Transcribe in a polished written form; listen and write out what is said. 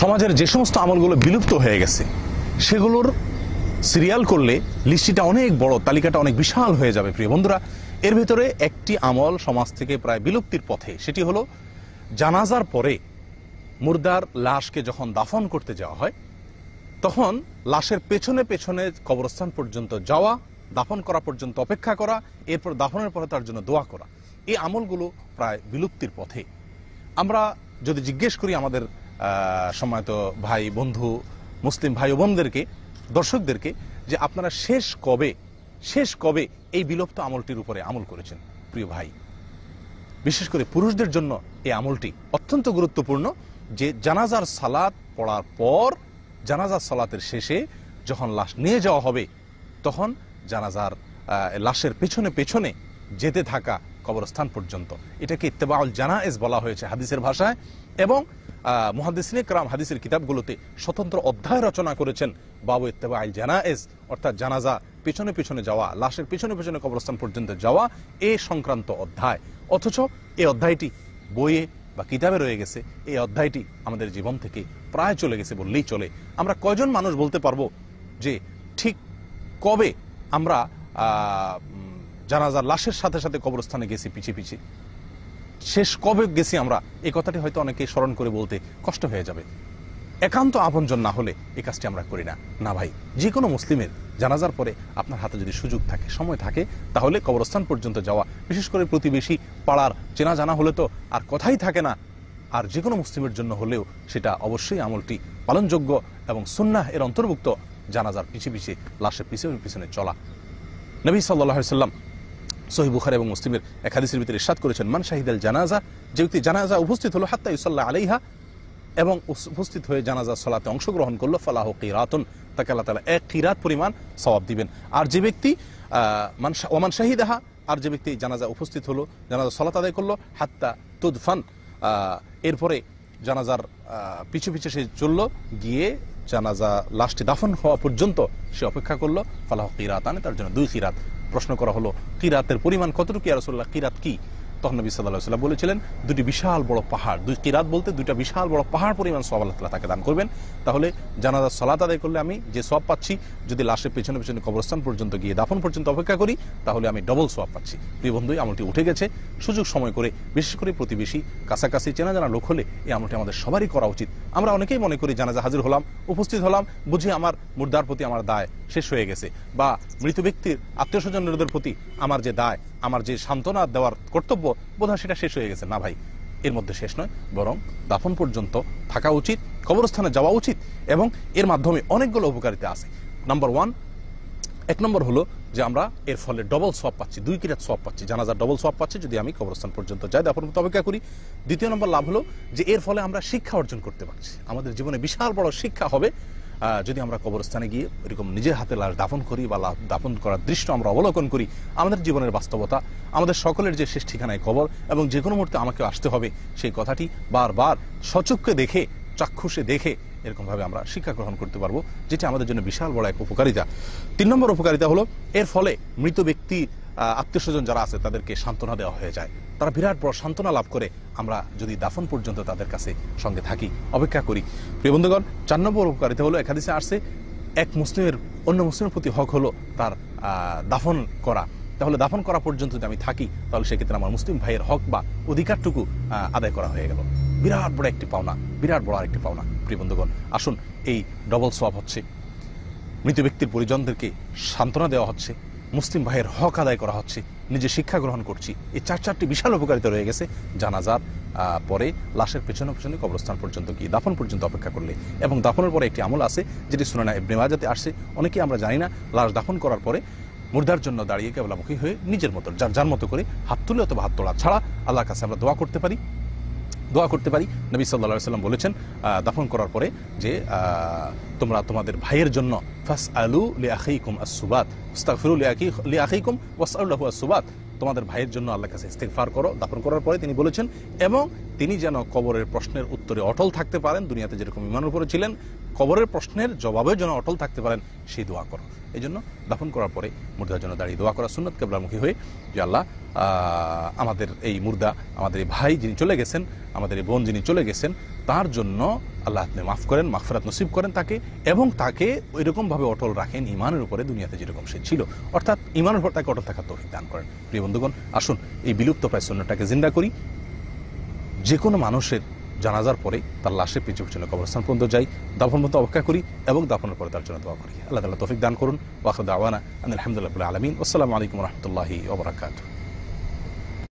সমাজের যে সমস্ত আমলগুলো বিলুপ্ত হয়ে গেছে সেগুলোর সিরিয়াল করলে লিস্টটা অনেক বড়, তালিকাটা অনেক বিশাল হয়ে যাবে। প্রিয় বন্ধুরা, এর ভিতরে একটি আমল সমাজ থেকে প্রায় বিলুপ্তির পথে, সেটি হলো জানাজার পরে মুর্দার লাশকে যখন দাফন করতে যাওয়া হয় তখন লাশের পেছনে পেছনে কবরস্থান পর্যন্ত যাওয়া, দাফন করা পর্যন্ত অপেক্ষা করা, এরপর দাফনের পরে তার জন্য দোয়া করা, এই আমলগুলো প্রায় বিলুপ্তির পথে। আমরা যদি জিজ্ঞেস করি আমাদের সম্মানিত ভাই বন্ধু মুসলিম ভাই ও বোনদেরকে, দর্শকদেরকে, যে আপনারা শেষ কবে এই বিলুপ্ত আমলটির উপরে আমল করেছেন? প্রিয় ভাই, বিশেষ করে পুরুষদের জন্য এই আমলটি অত্যন্ত গুরুত্বপূর্ণ, যে জানাজার সালাত পড়ার পর, জানাজার সালাতের শেষে যখন লাশ নিয়ে যাওয়া হবে তখন জানাজার লাশের পেছনে পেছনে যেতে থাকা কবরস্থান পর্যন্ত, এটাকে ইত্তেবাউল জানায়েজ বলা হয়েছে হাদিসের ভাষায়। এবং মুহাদ্দিসিনে কেরাম হাদিসের কিতাবগুলোতে স্বতন্ত্র অধ্যায় রচনা করেছেন বাবু ইত্তেবাউল জানায়েজ, অর্থাৎ জানাজা পেছনে পেছনে যাওয়া, লাশের পেছনে পেছনে কবরস্থান পর্যন্ত যাওয়া, এ সংক্রান্ত অধ্যায়। অথচ এই অধ্যায়টি বইয়ে বা কিতাবে রয়ে গেছে, এই অধ্যায়টি আমাদের জীবন থেকে প্রায় চলে গেছে বললেই চলে। আমরা কয়জন মানুষ বলতে পারবো যে ঠিক কবে আমরা জানাজার লাশের সাথে সাথে কবরস্থানে গেছি পিছিয়ে পিছিয়ে, শেষ কবে গেছি আমরা? এই কথাটি হয়তো অনেকে স্মরণ করে বলতে কষ্ট হয়ে যাবে। একান্ত আপনজন না হলে এই কাজটি আমরা করি না। না ভাই, যে কোনো মুসলিমের জানাজার পরে আপনার হাতে যদি সুযোগ থাকে, সময় থাকে, তাহলে কবরস্থান পর্যন্ত যাওয়া, বিশেষ করে প্রতিবেশী পাড়ার চেনা জানা হলে তো আর কথাই থাকে না, আর যে কোনো মুসলিমের জন্য হলেও সেটা অবশ্যই আমলটি পালনযোগ্য এবং সুন্নাহ এর অন্তর্ভুক্ত, জানাজার পিছিয়ে পিছিয়ে লাশের পিছনে পিছনে চলা। নবী সাল্লাল্লাহু আলাইহি ওয়াসাল্লাম সহিহ বুখারী এবং মুসলিমের এক হাদিসের ভিতরে ইরশাদ করেছেন, মান শাহিদাল জানাজা, যে ব্যক্তি জানাজা উপস্থিত হলো, হাত্তা ইউসাল্লা আলাইহা, এবং উপস্থিত হয়ে জানাজা সালাতে অংশগ্রহণ করলো, ফালাহু কিরাতুন, তাকে আল্লাহ তাআলা এক কিরাত পরিমাণ সওয়াব দিবেন। আর যে ব্যক্তি ওমান শাহিদাহা, আর যে ব্যক্তি জানাজা উপস্থিত হলো, জানাজা সালাত আদায় করলো, হাত্তা তুদফান, এরপরে জানাজার পিছু পিছু সে চলল, গিয়ে জানাজা লাশটি দাফন হওয়া পর্যন্ত সে অপেক্ষা করলো, ফালাহু কিরাতান, তার জন্য 2 কিরাত। প্রশ্ন করা হলো, কিরাতের পরিমাণ কতটুকু ইয়া রাসূলুল্লাহ, কিরাত কি? তখন নবী সাল্লাল্লাহু আলাইহি ওয়াসাল্লাম বলেছিলেন, 2টি বিশাল বড় পাহাড়। 2 কিরাত বলতে 2টা বিশাল বড় পাহাড় পরিমাণ সওয়াব আল্লাহ তাআলা তাকে দান করবেন। তাহলে জানাজার সালাত আদায় করলে আমি যে সওয়াব পাচ্ছি, যদি লাশের পেছনে পেছনে কবরস্থান পর্যন্ত গিয়ে দাফন পর্যন্ত অপেক্ষা করি, তাহলে আমি ডবল সওয়াব পাচ্ছি। প্রিয় বন্ধু, আমলটি উঠে গেছে। সুযোগ সময় করে, বিশেষ করে প্রতিবেশী, কাছাকাছি চেনা জানা লোক হলে এই আমলটি আমাদের সবারই করা উচিত। আমরা অনেকেই মনে করি জানাজা হাজির হলাম, উপস্থিত হলাম, বুঝি আমার মুর্দার প্রতি আমার দায় শেষ হয়ে গেছে, বা মৃত ব্যক্তির আত্মীয় স্বজনদের প্রতি আমার যে দায়, আমার যে সান্ত্বনা দেওয়ার কর্তব্য, বোধহয় সেটা শেষ হয়ে গেছে। না ভাই, এর মধ্যে শেষ নয়, বরং দাফন পর্যন্ত থাকা উচিত, কবরস্থানে যাওয়া উচিত, এবং এর মাধ্যমে অনেকগুলো উপকারিতা আছে। এক নম্বর হলো যে আমরা এর ফলে ডবল সওয়াব পাচ্ছি, 2 কিরাত সওয়াব পাচ্ছি, জানাজার ডবল সওয়াব পাচ্ছি যদি আমি কবরস্থান পর্যন্ত যাই, দাফন পর্যন্ত অপেক্ষা করি। দ্বিতীয় নম্বর লাভ হলো যে এর ফলে আমরা শিক্ষা অর্জন করতে পারছি। আমাদের জীবনে বিশাল বড় শিক্ষা হবে যদি আমরা কবরস্থানে গিয়ে এরকম নিজের হাতে লাশ দাফন করি, বা দাফন করার দৃশ্য আমরা অবলোকন করি। আমাদের জীবনের বাস্তবতা, আমাদের সকলের যে শেষ ঠিকানায় কবর, এবং যে কোনো মুহূর্তে আমাকে আসতে হবে, সেই কথাটি বারবার সচক্ষে দেখে, চাক্ষুষে দেখে এরকমভাবে আমরা শিক্ষা গ্রহণ করতে পারবো, যেটা আমাদের জন্য বিশাল বড় এক উপকারিতা। 3 নম্বর উপকারিতা হলো, এর ফলে মৃত ব্যক্তি আত্মীয় স্বজন যারা আছে তাদেরকে সান্ত্বনা দেওয়া হয়ে যায়। তারা বিরাট বড় সান্ত্বনা লাভ করে আমরা যদি দাফন পর্যন্ত তাদের কাছে সঙ্গে থাকি, অপেক্ষা করি। প্রিয় বন্ধুগণ, 4 নম্বর উপকারিতা হলো, এক হাদিসে আসছে, এক মুসলিমের অন্য মুসলিমের প্রতি হক হলো তার দাফন করা। তাহলে দাফন করা পর্যন্ত যদি আমি থাকি, তাহলে সেক্ষেত্রে আমার মুসলিম ভাইয়ের হক বা অধিকারটুকু আদায় করা হয়ে গেল। বিরাট বড় একটি পাওনা, বিরাট বড় আরেকটি পাওনা। প্রিয় বন্ধুগণ, আসুন, এই ডবল সওয়াব হচ্ছে, মৃত ব্যক্তির পরিজনদেরকে সান্ত্বনা দেওয়া হচ্ছে, মুসলিম ভাইয়ের হক আদায় করা হচ্ছে, নিজে শিক্ষা গ্রহণ করছি। এই 4টি বিশাল উপকারিতা রয়ে গেছে জানাজার পরে লাশের পেছনে পেছনে কবরস্থান পর্যন্ত গিয়ে দাফন পর্যন্ত অপেক্ষা করলে। এবং দাফনের পরে একটি আমল আছে যেটি সুনানা ইবনে মাজাতে আসছে, অনেকেই আমরা জানি না। লাশ দাফন করার পরে মুর্দার জন্য দাঁড়িয়ে কেবলামুখী হয়ে নিজের মতো, যার মতো করে হাত তুলে অথবা হাত তোলা ছাড়া আল্লাহর কাছে আমরা দোয়া করতে পারি। নবী সাল্লাল্লাহু আলাইহি ওয়াসাল্লাম বলেছেন দাফন করার পরে যে তোমরা তোমাদের ভাইয়ের জন্য ফাসআলু লিআখিকুম আস-সুবাত, ইস্তাগফিরু লিআখিকুম ওয়াসআলু লাহু আস-সুবাত, তোমাদের ভাইয়ের জন্য আল্লাহর কাছে ইস্তিগফার করো। দাফন করার পরে তিনি বলেছেন, এবং তিনি যেন কবরের প্রশ্নের উত্তরে অটল থাকতে পারেন, দুনিয়াতে যেরকম ঈমানের উপরে ছিলেন, কবরের প্রশ্নের জবাবের জন্য অটল থাকতে পারেন, সেই দোয়া করো। এই জন্য দাফন করার পরে মুর্দার জন্য দাঁড়িয়ে দোয়া করা সুন্নাত, কিবলামুখী হয়ে, যে আল্লাহ আমাদের এই মুর্দা, আমাদের এই ভাই যিনি চলে গেছেন, আমাদের এই বোন যিনি চলে গেছেন, তার জন্য আল্লাহ আপনি মাফ করেন, মাগফিরাত নসিব করেন তাকে, এবং তাকে ওইরকমভাবে অটল রাখেন ইমানের উপরে দুনিয়াতে যেরকম সে ছিল, অর্থাৎ ইমানের উপর তাকে অটল থাকার তৌফিক দান করেন। প্রিয় বন্ধুগণ, আসুন এই বিলুপ্ত প্রায় সুন্নতটাকে জিন্দা করি। যে কোনো মানুষের জানাজার পরে তার লাশের পিছু পিছনে কবরস্থান পর্যন্ত যাই, দাফন পর্যন্ত অপেক্ষা করি এবং দাফনের পরে তার জন্য দোয়া করি। আল্লাহ তাআলা তৌফিক দান করুন। ওয়া আখিরু দাওয়ানা আনিল হামদুলিল্লাহি রাব্বিল আলামিন। আসসালামু আলাইকুম ওয়া রাহমাতুল্লাহি ওয়া বারাকাতুহু।